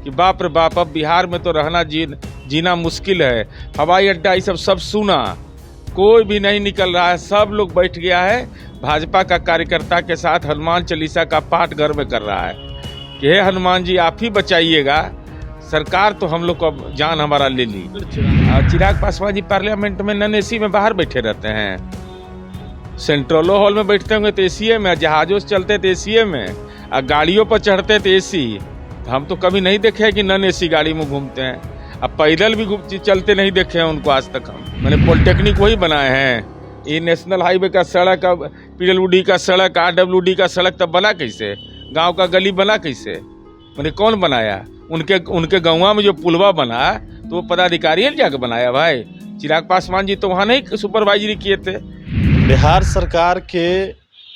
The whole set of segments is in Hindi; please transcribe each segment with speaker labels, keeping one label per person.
Speaker 1: कि बाप रे बाप, अब बिहार में तो रहना जीना मुश्किल है। हवाई अड्डा ये सब सुना, कोई भी नहीं निकल रहा है। सब लोग बैठ गया है भाजपा का कार्यकर्ता के साथ हनुमान चालीसा का पाठ घर में कर रहा है कि हे हनुमान जी आप ही बचाइएगा, सरकार तो हम लोग को अब जान हमारा ले ली। चिराग पासवान जी पार्लियामेंट में नॉन एसी में बाहर बैठे रहते हैं। सेंट्रलो हॉल में बैठते होंगे तो एसी में, जहाजों से चलते थे एसी में, और गाड़ियों पर चढ़ते थे एसी। हम तो कभी नहीं देखे कि नॉन एसी गाड़ी में घूमते हैं। अब पैदल भी चलते नहीं देखे हैं उनको आज तक हम। मैंने पॉलिटेक्निक वही बनाए हैं। ये नेशनल हाईवे का सड़क, अब पीडब्ल्यूडी का सड़क, आरडब्ल्यूडी का सड़क तब बना कैसे? गांव का गली बना कैसे? मैंने कौन बनाया? उनके गाँव में जो पुलवा बना तो वो पदाधिकारी ने जाकर बनाया भाई। चिराग पासवान जी तो वहाँ नहीं सुपरवाइजरी किए थे।
Speaker 2: बिहार सरकार के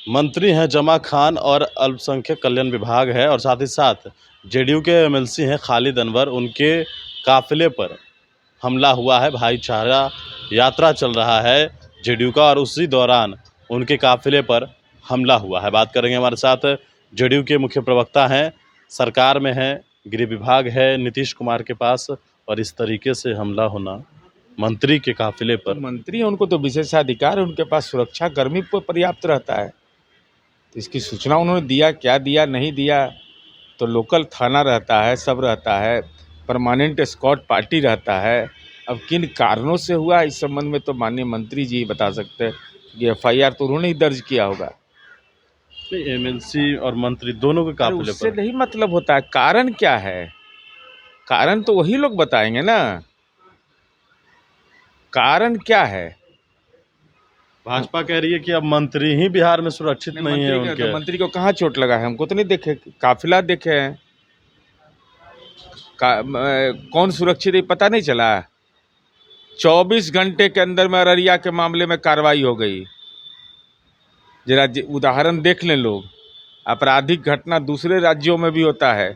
Speaker 2: मंत्री हैं जमा खान और अल्पसंख्यक कल्याण विभाग है, और साथ ही साथ जेडीयू के एमएलसी हैं खालिद अनवर। उनके काफिले पर हमला हुआ है। भाईचारा यात्रा चल रहा है जेडीयू का, और उसी दौरान उनके काफिले पर हमला हुआ है। बात करेंगे, हमारे साथ जेडीयू के मुख्य प्रवक्ता हैं, सरकार में हैं, गृह विभाग है नीतीश कुमार के पास, और इस तरीके से हमला होना मंत्री के काफिले पर।
Speaker 1: मंत्री उनको तो विशेषाधिकार है, उनके पास सुरक्षा कर्मी पर्याप्त रहता है। तो इसकी सूचना उन्होंने दिया, क्या दिया नहीं दिया, तो लोकल थाना रहता है, सब रहता है, परमानेंट स्क्वाड पार्टी रहता है। अब किन कारणों से हुआ इस संबंध में तो माननीय मंत्री जी बता सकते हैं कि एफआईआर तो उन्होंने ही दर्ज किया होगा।
Speaker 2: एमएलसी और मंत्री दोनों के काफिले
Speaker 1: उससे
Speaker 2: पर
Speaker 1: नहीं मतलब होता है, कारण क्या है? कारण तो वही लोग बताएंगे ना, कारण क्या है?
Speaker 2: भाजपा कह रही है कि अब मंत्री ही बिहार में सुरक्षित नहीं है उनके।
Speaker 1: मंत्री को कहाँ चोट लगा है? हमको तो नहीं देखे, काफिला देखे हैं। कौन सुरक्षित है पता नहीं चला। 24 घंटे के अंदर में अररिया के मामले में कार्रवाई हो गई। जरा उदाहरण देख लें लोग, आपराधिक घटना दूसरे राज्यों में भी होता है,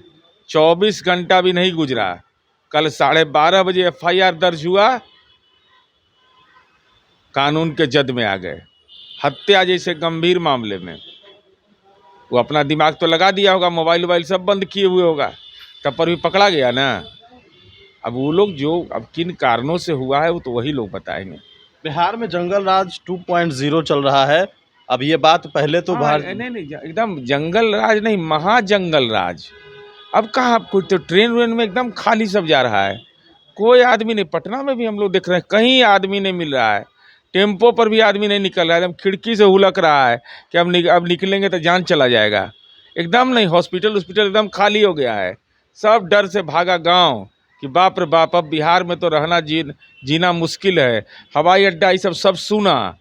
Speaker 1: 24 घंटा भी नहीं गुजरा। कल 12:30 बजे एफआईआर दर्ज हुआ, कानून के जद में आ गए। हत्या जैसे गंभीर मामले में वो अपना दिमाग तो लगा दिया होगा, मोबाइल वोबाइल सब बंद किए हुए होगा, तब पर भी पकड़ा गया ना। अब वो लोग जो अब किन कारणों से हुआ है वो तो वही लोग बताएंगे।
Speaker 2: बिहार में जंगल राज 2.0 चल रहा है। अब ये बात पहले तो
Speaker 1: नहीं, एकदम जंगल राज नहीं, महाजंगल राज। अब कहाँ कोई तो ट्रेन व्रेन में एकदम खाली सब जा रहा है, कोई आदमी नहीं। पटना में भी हम लोग देख रहे हैं, कहीं आदमी नहीं मिल रहा है। टेम्पो पर भी आदमी नहीं निकल रहा है, एकदम खिड़की से हुलक रहा है कि अब निकलेंगे तो जान चला जाएगा। एकदम नहीं, हॉस्पिटल एकदम खाली हो गया है। सब डर से भागा गांव कि बाप रे बाप, अब बिहार में तो रहना जीना मुश्किल है। हवाई अड्डा ये सब सुना,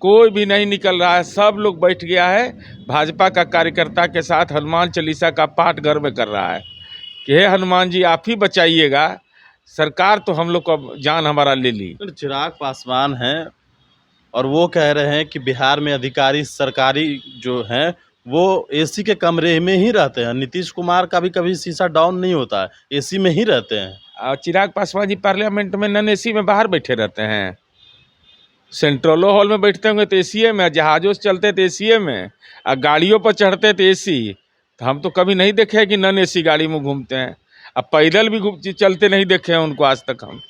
Speaker 1: कोई भी नहीं निकल रहा है। सब लोग बैठ गया है भाजपा का कार्यकर्ता के साथ हनुमान चालीसा का पाठ घर में कर रहा है कि हे हनुमान जी आप ही बचाइएगा, सरकार तो हम लोग को अब जान हमारा ले ली।
Speaker 2: चिराग पासवान हैं और वो कह रहे हैं कि बिहार में अधिकारी सरकारी जो हैं वो एसी के कमरे में ही रहते हैं। नीतीश कुमार का भी कभी शीशा डाउन नहीं होता है, एसी में ही रहते हैं।
Speaker 1: और चिराग पासवान जी पार्लियामेंट में नॉन एसी में बाहर बैठे रहते हैं। सेंट्रलो हॉल में बैठते होंगे तो एसी में, जहाजों से चलते थे एसी में, और गाड़ियों पर चढ़ते थे एसी। तो हम तो कभी नहीं देखे कि नॉन एसी गाड़ी में घूमते हैं। अब पैदल भी चलते नहीं देखे हैं उनको आज तक हम।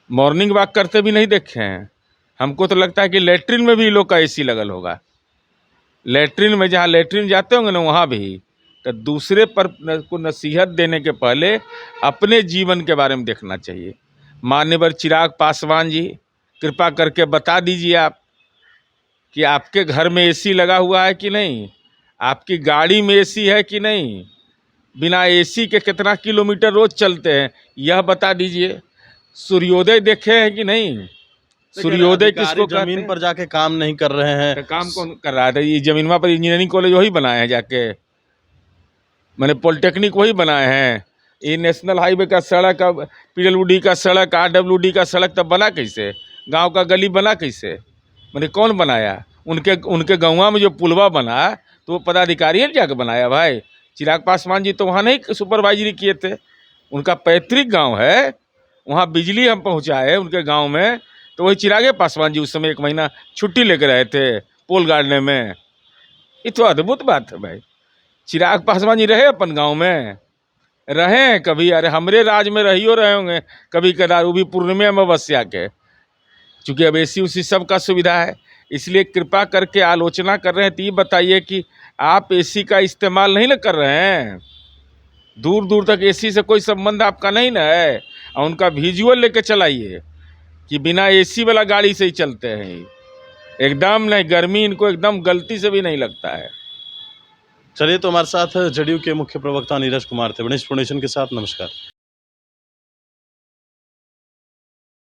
Speaker 1: मॉर्निंग वॉक करते भी नहीं देखे हैं। हमको तो लगता है कि लेटरिन में भी लोग का एसी लगल होगा। लेटरिन में, जहाँ लेटरिन जाते होंगे ना वहाँ भी। तो दूसरे पर को नसीहत देने के पहले अपने जीवन के बारे में देखना चाहिए। माननीय चिराग पासवान जी, कृपा करके बता दीजिए आप कि आपके घर में एसी लगा हुआ है कि नहीं, आपकी गाड़ी में एसी है कि नहीं, बिना एसी के कितना किलोमीटर रोज चलते हैं यह बता दीजिए। सूर्योदय देखे हैं कि नहीं? सूर्योदय किसको
Speaker 2: जमीन पर जाके काम नहीं कर रहे हैं।
Speaker 1: तो काम कौन कर रहा था? ये जमीनवा पर इंजीनियरिंग कॉलेज वही बनाए हैं जाके, मैंने पॉलिटेक्निक वही बनाए हैं। ये नेशनल हाईवे का सड़क, अब पीडब्ल्यूडी का सड़क, आरडब्ल्यूडी का सड़क तब बना कैसे? गांव का गली बना कैसे? मैंने कौन बनाया? उनके गाँव में जो पुलवा बना तो वो पदाधिकारी ने जाकर बनाया भाई। चिराग पासवान जी तो वहाँ नहीं सुपरवाइजरी किए थे। उनका पैतृक गांव है, वहाँ बिजली हम पहुँचाए उनके गांव में। तो वही चिरागे पासवान जी उस समय 1 महीना छुट्टी लेकर रहे थे पोल गाड़ने में। ये तो अद्भुत बात है भाई। चिराग पासवान जी रहे अपन गांव में, रहे हैं कभी, अरे हमरे राज में रहियो रहे होंगे कभी कदार, वो भी पूर्णिमा अमावस्या के। चूँकि अब एसी उसी सबका सुविधा है, इसलिए कृपा करके आलोचना कर रहे हैं तो ये बताइए कि आप एसी का इस्तेमाल नहीं ना कर रहे हैं, दूर दूर तक एसी से कोई संबंध आपका नहीं ना है, और उनका विजुअल लेके चलाइए कि बिना एसी वाला गाड़ी से ही चलते हैं, एकदम नहीं, गर्मी इनको एकदम गलती से भी नहीं लगता है।
Speaker 2: चलिए, तो हमारे साथ जेडीयू के मुख्य प्रवक्ता नीरज कुमार थे। गणेश फाउंडेशन के साथ, नमस्कार।